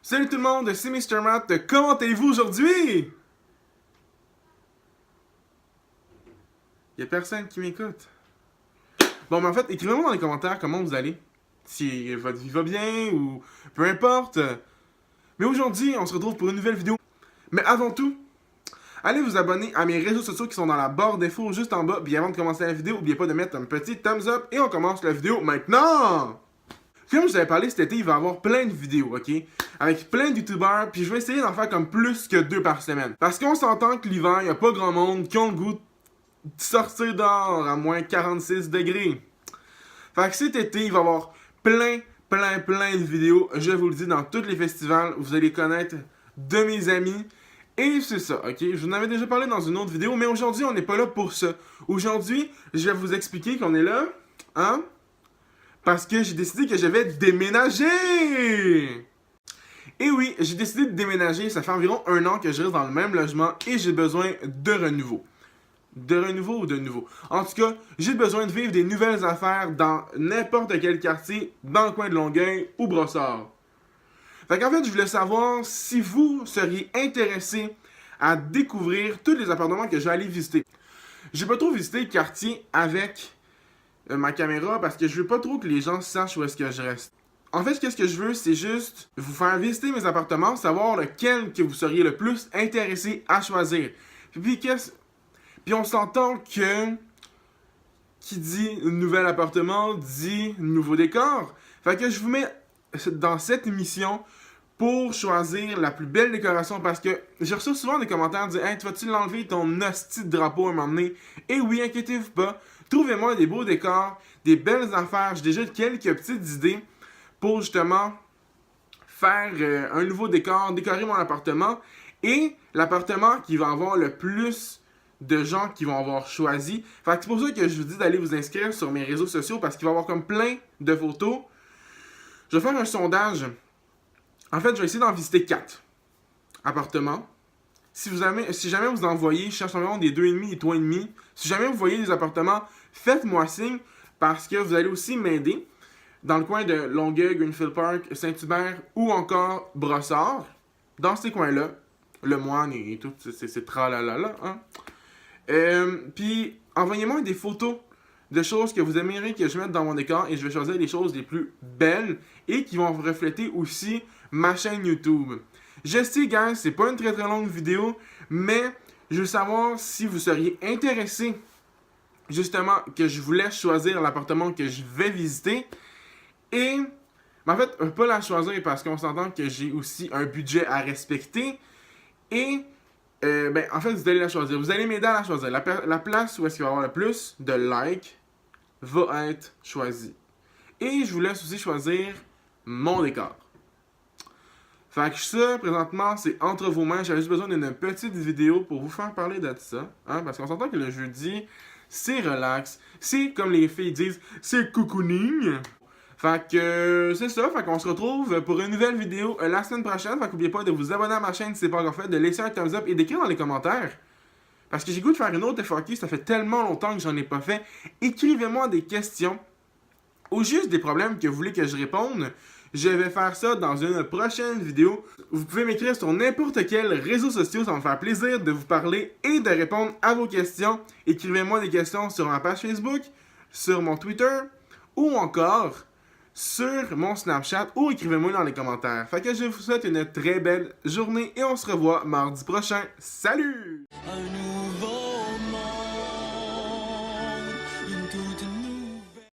Salut tout le monde, c'est Mr. Matt. Comment allez-vous aujourd'hui? Y'a personne qui m'écoute. Bon, mais en fait, écrivez-moi dans les commentaires comment vous allez. Si votre vie va bien ou peu importe. Mais aujourd'hui, on se retrouve pour une nouvelle vidéo. Mais avant tout, allez vous abonner à mes réseaux sociaux qui sont dans la barre d'infos juste en bas. Puis avant de commencer la vidéo, n'oubliez pas de mettre un petit thumbs up et on commence la vidéo maintenant! Comme je vous avais parlé cet été, il va y avoir plein de vidéos, ok? Avec plein de youtubeurs, puis je vais essayer d'en faire comme plus que 2 par semaine. Parce qu'on s'entend que l'hiver, il n'y a pas grand monde qui ont le goût de sortir dehors à moins 46 degrés. Fait que cet été, il va y avoir plein de vidéos, je vous le dis, dans tous les festivals. Vous allez connaître de mes amis. Et c'est ça, ok? Je vous en avais déjà parlé dans une autre vidéo, mais aujourd'hui, on n'est pas là pour ça. Aujourd'hui, je vais vous expliquer qu'on est là, hein? Parce que j'ai décidé que je vais déménager! Et oui, j'ai décidé de déménager, ça fait environ 1 an que je reste dans le même logement et j'ai besoin de renouveau. De renouveau ou de nouveau? En tout cas, j'ai besoin de vivre des nouvelles affaires dans n'importe quel quartier, dans le coin de Longueuil ou Brossard. Fait qu'en fait, je voulais savoir si vous seriez intéressé à découvrir tous les appartements que je vais aller visiter. J'ai pas trop visité le quartier avec ma caméra parce que je veux pas trop que les gens sachent où est-ce que je reste. En fait, qu'est-ce que je veux, c'est juste vous faire visiter mes appartements, savoir lequel que vous seriez le plus intéressé à choisir. Puis on s'entend que qui dit nouvel appartement dit nouveau décor. Fait que je vous mets dans cette émission pour choisir la plus belle décoration parce que je reçois souvent des commentaires disant hey, tu vas-tu l'enlever ton hostie de drapeau à un moment donné? Et oui, inquiétez-vous pas, trouvez-moi des beaux décors, des belles affaires. J'ai déjà quelques petites idées pour justement faire un nouveau décor, décorer mon appartement et l'appartement qui va avoir le plus de gens qui vont avoir choisi. Fait que c'est pour ça que je vous dis d'aller vous inscrire sur mes réseaux sociaux parce qu'il va y avoir comme plein de photos. Je vais faire un sondage. En fait, je vais essayer d'en visiter 4 appartements. Si jamais vous envoyez, je cherche environ des 2,5 et 3,5. Si jamais vous voyez des appartements, faites-moi signe parce que vous allez aussi m'aider dans le coin de Longueuil, Greenfield Park, Saint-Hubert ou encore Brossard. Dans ces coins-là, Le Moine et tout, c'est tralalala. Hein? Puis, envoyez-moi des photos de choses que vous aimeriez que je mette dans mon décor et je vais choisir les choses les plus belles et qui vont refléter aussi ma chaîne YouTube. Je sais, guys, c'est pas une très longue vidéo, mais je veux savoir si vous seriez intéressé justement que je vous laisse choisir l'appartement que je vais visiter et en fait, pas la choisir parce qu'on s'entend que j'ai aussi un budget à respecter et en fait, vous allez la choisir. Vous allez m'aider à la choisir. La place où est-ce qu'il va y avoir le plus de likes va être choisie. Et je vous laisse aussi choisir mon décor. Fait que ça, présentement, c'est entre vos mains. J'avais juste besoin d'une petite vidéo pour vous faire parler de ça. Hein, parce qu'on s'entend que le jeudi, c'est relax. C'est, comme les filles disent, c'est cocooning. Fait que c'est ça, fait qu'on se retrouve pour une nouvelle vidéo la semaine prochaine. Fait qu'oubliez pas de vous abonner à ma chaîne si c'est pas encore fait, de laisser un thumbs up et d'écrire dans les commentaires. Parce que j'ai goût de faire une autre FAQ, ça fait tellement longtemps que j'en ai pas fait. Écrivez-moi des questions ou juste des problèmes que vous voulez que je réponde. Je vais faire ça dans une prochaine vidéo. Vous pouvez m'écrire sur n'importe quel réseau social, ça va me faire plaisir de vous parler et de répondre à vos questions. Écrivez-moi des questions sur ma page Facebook, sur mon Twitter ou encore sur mon Snapchat ou écrivez-moi dans les commentaires. Fait que je vous souhaite une très belle journée et on se revoit mardi prochain. Salut! Un nouveau monde.